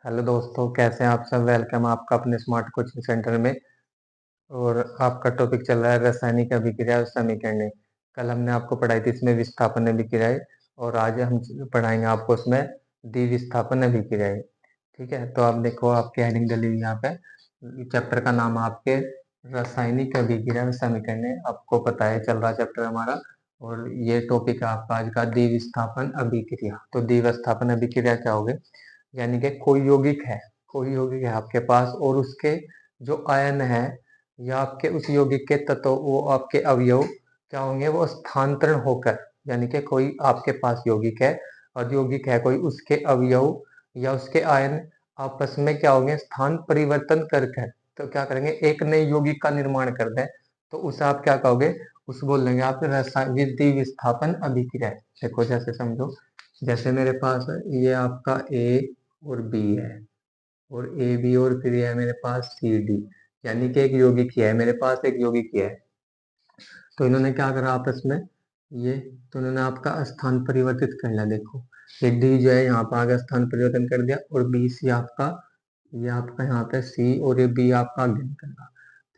Hello दोस्तों, कैसे हैं आप सब। वेलकम आपका अपने स्मार्ट कोचिंग सेंटर में। और आपका टॉपिक चल रहा है रासायनिक अभिक्रिया और समीकरण। कल हमने आपको पढ़ाई थी इसमें विस्थापन अभिक्रियाएं, और आज हम पढ़ाएंगे आपको उसमें द्विविस्थापन अभिक्रियाएं। ठीक है, तो आप देखो, आपकी हेडिंग डली हुई यहाँ पे। चैप्टर का नाम है आपके रासायनिक अभिक्रिया और समीकरण। आपको पता है चल रहा चैप्टर हमारा, और ये टॉपिक है आपका आज का द्विविस्थापन अभिक्रिया। तो द्विविस्थापन अभिक्रिया क्या होगी, यानी कि कोई यौगिक है आपके पास, और उसके जो आयन है या आपके उस यौगिक के तत्व, वो आपके अवयव क्या होंगे, वो स्थानांतरण होकर, यानी कि कोई आपके पास यौगिक है और यौगिक है कोई, उसके अवयव या उसके आयन आपस में क्या होंगे, स्थान परिवर्तन कर कर तो क्या करेंगे, एक नए यौगिक का निर्माण कर दें। तो उसे आप क्या कहोगे, उस बोल देंगे आप द्विविस्थापन अभिक्रिया। देखो जैसे समझो, जैसे मेरे पास ये आपका ए और बी है, और ए बी, और फिर ये है मेरे पास सी डी, यानी कि एक यौगिक ही है मेरे पास, एक यौगिक ही है। तो इन्होंने क्या करा आपस में, ये तो इन्होंने आपका स्थान परिवर्तित कर लिया। देखो ये डी जो है यहाँ पर आगे स्थान परिवर्तन कर दिया, और बी सी आपका, ये आपका यहाँ पे सी, और ये बी आपका आगे निकल रहा।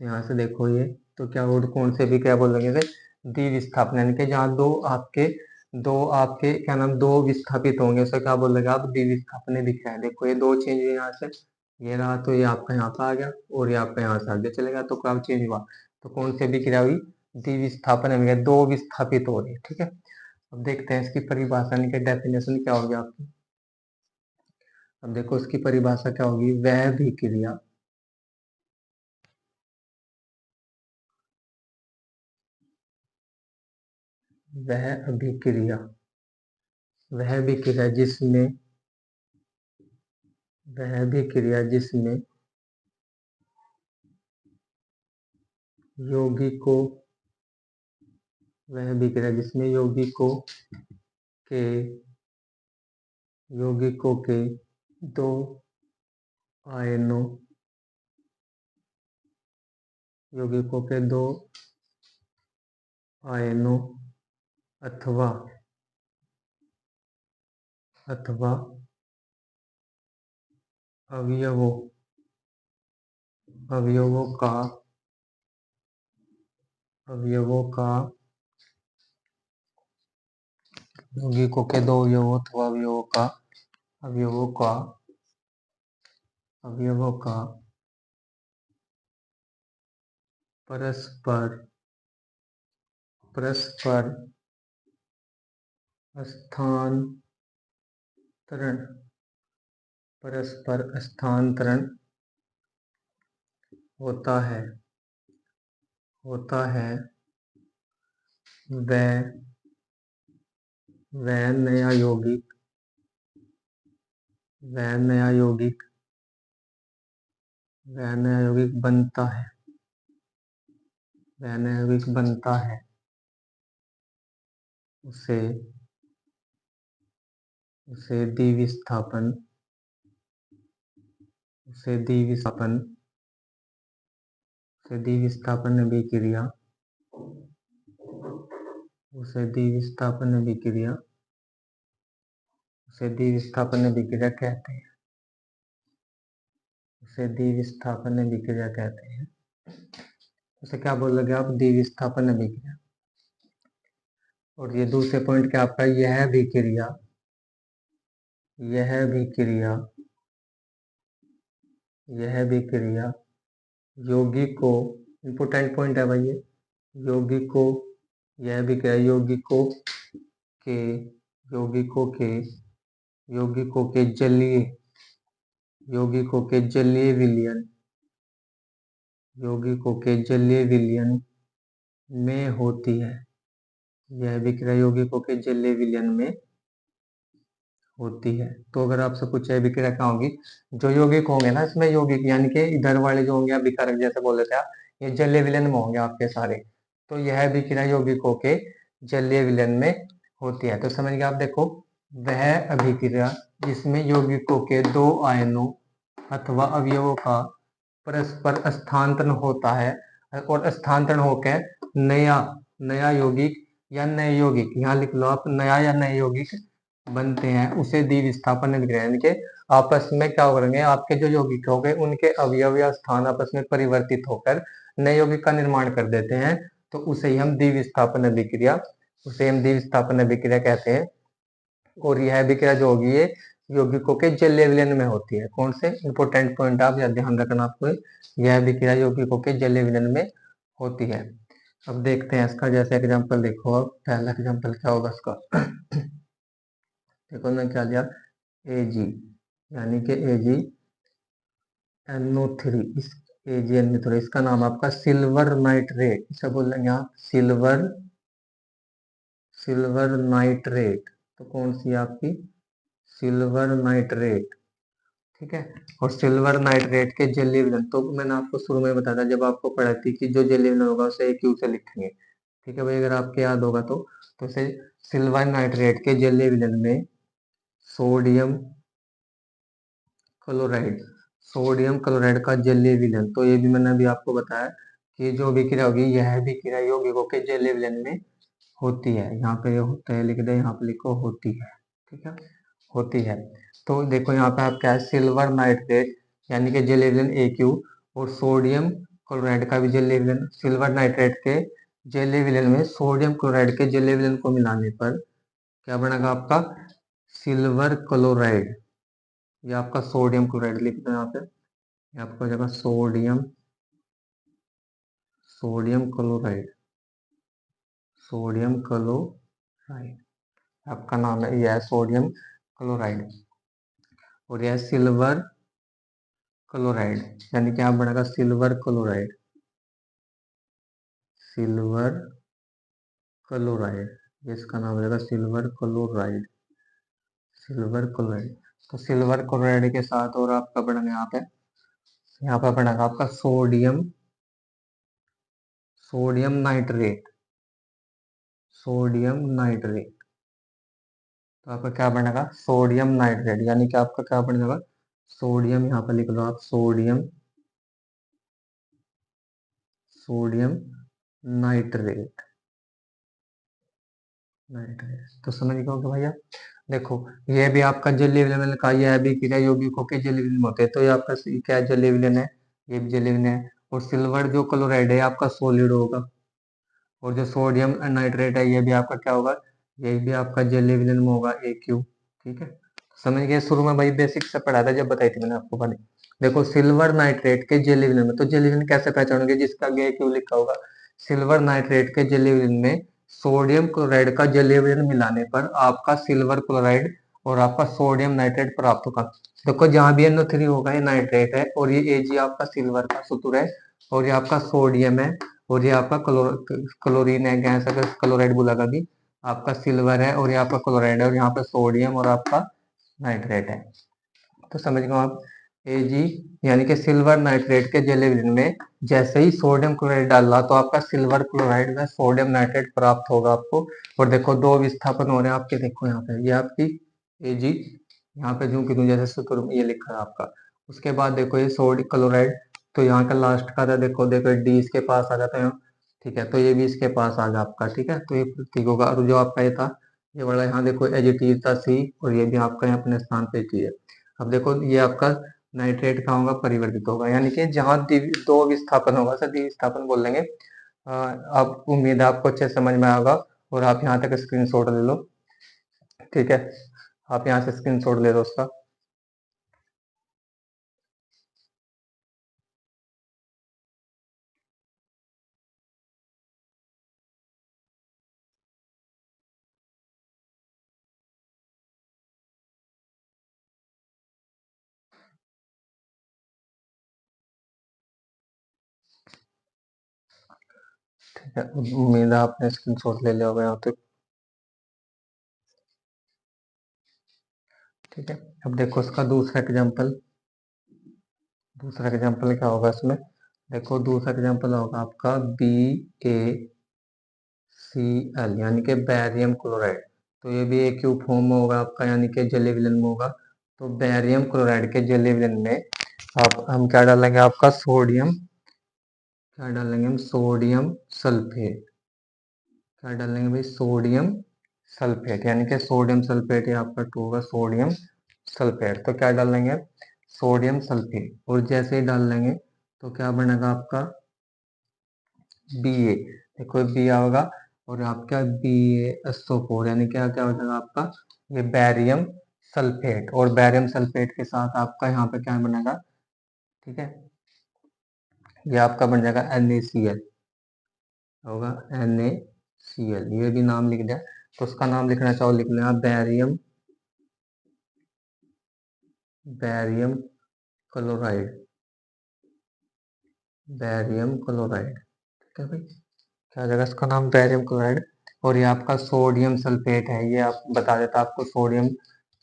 तो यहाँ से देखो ये, तो क्या, और कौन से भी क्या बोल रहे थे, द्विविस्थापन, यानी कि जहाँ दो आपके क्या नाम, दो विस्थापित होंगे, उसे क्या बोल रहे आप, द्विविस्थापन दिख रहा है। देखो ये दो चेंज हुए यहाँ से, ये रहा, तो ये आपका यहाँ पे आ गया, और ये आपका यहाँ से आगे चलेगा, तो क्या चेंज हुआ, तो कौन से भी क्रिया हुई, द्विविस्थापन में दो विस्थापित हो रही है। ठीक है, अब देखते हैं इसकी परिभाषा, यानी कि डेफिनेशन क्या होगी आपकी। अब देखो इसकी परिभाषा क्या होगी, वह भी क्रिया, वह अभिक्रिया, वह भी क्रिया जिसमें, वह भी क्रिया जिसमें यौगिकों, वह भी क्रिया जिसमें के यौगिकों के दो आयनों, यौगिकों के दो आयनों अथवा अथवा अवयवों अवयवों का अवयवों का यौगिकों के दो अवयवों अथवा अवयवों का अवयवों का परस्पर परस्पर स्थानांतरण परस्पर स्थानांतरण होता है होता है वह वह नया यौगिक वह नया यौगिक वह नया यौगिक बनता है वह नया यौगिक बनता है उसे उसे द्विविस्थापन उसे द्विविस्थापन उसे द्विविस्थापन अभिक्रिया उसे द्विविस्थापन अभिक्रिया उसे द्विविस्थापन अभिक्रिया कहते हैं उसे द्विविस्थापन अभिक्रिया कहते हैं। उसे क्या बोलोगे आप, द्विविस्थापन अभिक्रिया। और ये दूसरे पॉइंट क्या आपका, यह भी क्रिया यह भी क्रिया यौगिकों, इंपोर्टेंट पॉइंट है भाई ये, यौगिकों यह भी क्रिया के यौगिकों के यौगिकों के जलीय यौगिकों के जलीय विलयन यौगिकों के जलीय विलयन में होती है। यह विक्रिया यौगिकों के जलीय विलयन में होती है। तो अगर आपसे पूछे विक्रिया क्या होगी, जो यौगिक होंगे ना इसमें, यौगिक यानी कि इधर वाले जो होंगे, आप विकारक जैसे बोल रहे थे आप, ये जलीय विलयन में होंगे आपके सारे। तो यह विक्रिया यौगिकों के जलीय विलयन में होती है। तो समझ गए आप। देखो, वह अभिक्रिया जिसमें यौगिकों के दो आयनों अथवा अवयवों का परस्पर स्थानांतरण होता है, और स्थानांतरण होकर नया नया यौगिक या नए यौगिक, यहाँ लिख लो आप, नया या नए यौगिक बनते हैं उसे द्विविस्थापन अभिक्रिया, यानी कि आपस में क्या करेंगे, आपके जो यौगिक हो गए उनके अवयव या स्थान आपस में परिवर्तित होकर नए यौगिक का निर्माण कर देते हैं, तो उसे ही हम द्विविस्थापन अभिक्रिया कहते हैं। और यह अभिक्रिया जो होगी ये यौगिकों के जलीय विलयन में होती है। कौन से इंपोर्टेंट पॉइंट आप या ध्यान रखना आपको, यह अभिक्रिया यौगिकों के जलीय विलयन में होती है। अब देखते हैं इसका, जैसे एग्जांपल देखो, अब पहला एग्जांपल क्या होगा इसका देखो मैं क्या लिया, Ag, यानी कि AgNO3, इस AgNO3 इसका नाम आपका सिल्वर नाइट्रेट, इसे बोल लेंगे आप सिल्वर नाइट्रेट। तो कौन सी है आपकी सिल्वर नाइट्रेट, ठीक है। और सिल्वर नाइट्रेट के जलीय विलयन तो मैंने आपको शुरू में बताया था, जब आपको पढ़ाई थी कि जो जलीय विलयन होगा उसे AQ से लिखेंगे, ठीक है भाई, अगर आपके याद होगा तो इसे सिल्वर नाइट्रेट के जलीय विलयन में सोडियम क्लोराइड का जलीय विलयन, तो ये भी मैंने अभी आपको बताया कि जो अभिक्रिया होगी यह अभिक्रिया यौगिकों के जलीय विलयन में होती है। यहाँ पे होता है लिख दे, यहाँ पे लिखो होती है, ठीक है, होती है। तो देखो यहाँ पे आप क्या है, सिल्वर नाइट्रेट यानी कि जलीय विलयन AQ, और सोडियम क्लोराइड का भी जलीय विलयन, सिल्वर नाइट्रेट के जलीय विलयन में सोडियम क्लोराइड के जलीय विलयन को मिलाने पर क्या बनेगा आपका सिल्वर क्लोराइड, ये आपका सोडियम क्लोराइड लिख दो यहाँ पे, ये आपको हो जाएगा सोडियम क्लोराइड आपका नाम है, यह है सोडियम क्लोराइड। और यह सिल्वर क्लोराइड, यानी कि आप बनेगा सिल्वर क्लोराइड, ये इसका नाम हो जाएगा सिल्वर क्लोराइड। तो सिल्वर क्लोराइड के साथ और आपका बनेगा यहाँ पे बनेगा आपका सोडियम नाइट्रेट। तो आपका क्या बनेगा सोडियम नाइट्रेट, यानी कि आपका क्या बनेगा सोडियम, यहाँ पर लिख लो आप सोडियम नाइट्रेट। तो समझ गए होगे भैया। देखो ये भी आपका जलीय विलयन का, यह भी क्रिया यौगिकों के जलीय विलयन होते हैं, तो ये आपका क्या जलीय विलयन है, ये भी जलीय विलयन है। और सिल्वर जो क्लोराइड है आपका सॉलिड होगा, और जो सोडियम नाइट्रेट है ये भी आपका क्या होगा, ये भी आपका जलीय विलयन में होगा AQ, ठीक है। समझ गए, शुरू में भाई बेसिक से पढ़ा था जब बताई थी मैंने आपको बात। देखो सिल्वर नाइट्रेट के जलीय विलयन में, तो जलीय विलयन कैसे पहचानोगे, जिसका आगे AQ लिखा होगा। सिल्वर नाइट्रेट के जलीय विलयन में सोडियम क्लोराइड का जलीय विलयन मिलाने पर आपका सिल्वर क्लोराइड और आपका सोडियम नाइट्रेट प्राप्त होगा। देखो जहां भी NO3 होगा ये नाइट्रेट है, और ये Ag आपका सिल्वर का सूत्र है, और ये आपका सोडियम है, और ये आपका क्लोरीन है, गैस अगर क्लोराइड बोला कभी, आपका सिल्वर है, और यहाँ पर क्लोराइड है, और यहाँ पर सोडियम और आपका नाइट्रेट है। तो समझ गए आप, Ag यानी कि सिल्वर नाइट्रेट के जलीय विलयन में जैसे ही सोडियम क्लोराइड डाला तो आपका सिल्वर क्लोराइड में सोडियम नाइट्रेट प्राप्त होगा आपको। और देखो दो विस्थापन हो रहे हैं आपके, देखो यहाँ पे ये आपकी Ag, यहाँ पे जो कि जैसे सूत्र में ये लिखा है आपका। उसके बाद देखो ये सोडियम क्लोराइड, तो यहाँ का लास्ट का था, देखो D इसके पास आ जाता है, ठीक है, तो ये भी इसके पास आ गया आपका, ठीक है, तो ये ठीक होगा। और जो आपका ये था ये वाला, यहाँ देखो Ag था C, और ये भी आपका यहाँ अपने स्थान पे G है। अब देखो ये आपका नाइट्रेट कहाँ होगा, परिवर्तित होगा, यानी कि जहाँ दो विस्थापन होगा सर विस्थापन बोल लेंगे। अब उम्मीद है आपको अच्छे समझ में आएगा, और आप यहाँ तक स्क्रीनशॉट ले लो, ठीक है, आप यहाँ से स्क्रीनशॉट ले लो उसका। ठीक है, उम्मीद है आपने स्क्रीनशॉट ले लिया होगा यहाँ तक, ठीक है। अब देखो इसका दूसरा एग्जाम्पल क्या होगा इसमें, देखो दूसरा एग्जाम्पल होगा आपका BaCl, यानी कि बैरियम क्लोराइड। तो ये भी AQ फॉर्म में होगा आपका, यानी कि जलीय विलयन में होगा। तो बैरियम क्लोराइड के जलीय विलयन में आप हम क्या डालेंगे आपका सोडियम सल्फेट, क्या डालेंगे भाई सोडियम सल्फेट, यानी कि सोडियम सल्फेट, ये आपका 2 होगा सोडियम सल्फेट। तो क्या डाल लेंगे, सोडियम सल्फेट, और जैसे ही डाल लेंगे तो क्या बनेगा आपका Ba। देखो बी होगा, और आपका BaSO4, यानी क्या क्या हो जाएगा आपका ये बैरियम सल्फेट, और बैरियम सल्फेट के साथ आपका यहाँ पे क्या बनेगा, ठीक है, ये आपका बन जाएगा NaCl होगा, NaCl, ये भी नाम लिख दिया। तो उसका नाम लिखना चाहो लिख लेना, barium barium chloride, barium chloride, ठीक है भाई, क्या हो जाएगा इसका नाम, बैरियम क्लोराइड। और ये आपका सोडियम सल्फेट है, ये आप बता देता आपको, सोडियम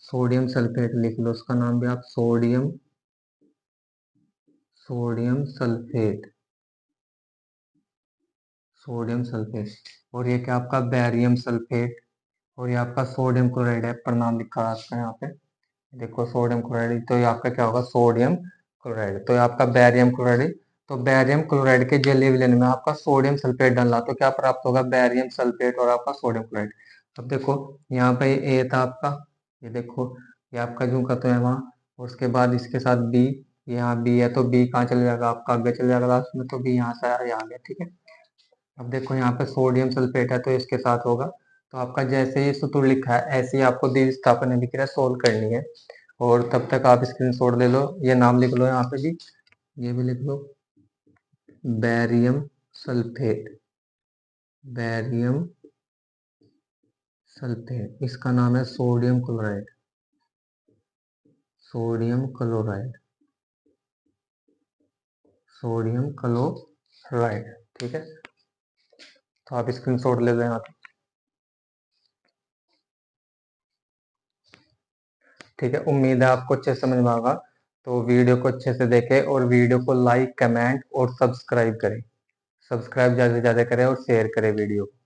सोडियम सल्फेट लिख लो, उसका नाम भी आप sodium sodium sulphate, sodium sulphate. और ये क्या आपका बैरियम सल्फेट, और ये आपका सोडियम क्लोराइड है, प्रणाम लिखा है आपका यहाँ पे, देखो सोडियम क्लोराइड, तो ये आपका क्या होगा सोडियम क्लोराइड। तो ये आपका बैरियम क्लोराइड, तो बैरियम क्लोराइड के जले विलयन में आपका सोडियम सल्फेट डालना, तो क्या प्राप्त होगा, बैरियम सल्फेट और आपका सोडियम क्लोराइड। अब देखो यहाँ पे ए था आपका, ये देखो ये आपका जो का तो है वहाँ, और उसके बाद इसके साथ बी, यहाँ बी है तो बी कहाँ चले जाएगा आपका, आगे चले जाएगा लास्ट में, तो बी यहाँ से आ गया, ठीक है। अब देखो यहाँ पे सोडियम सल्फेट है तो इसके साथ होगा, तो आपका जैसे ही सूत्र लिखा है ऐसे ही आपको द्विस्थापन अभिक्रिया सोल्व करनी है। और तब तक आप स्क्रीनशॉट ले लो, ये नाम लिख लो यहाँ पे भी, ये भी लिख लो, बैरियम सल्फेट, बैरियम सल्फेट, इसका नाम है sodium chloride, sodium chloride, sodium chloride, ठीक है। तो आप स्क्रीनशॉट ले लो यहाँ पे, ठीक है। उम्मीद है आपको अच्छे से समझ में आएगा, तो वीडियो को अच्छे से देखें, और वीडियो को लाइक कमेंट और सब्सक्राइब करें, सब्सक्राइब ज़्यादा से ज़्यादा करें और शेयर करें वीडियो को।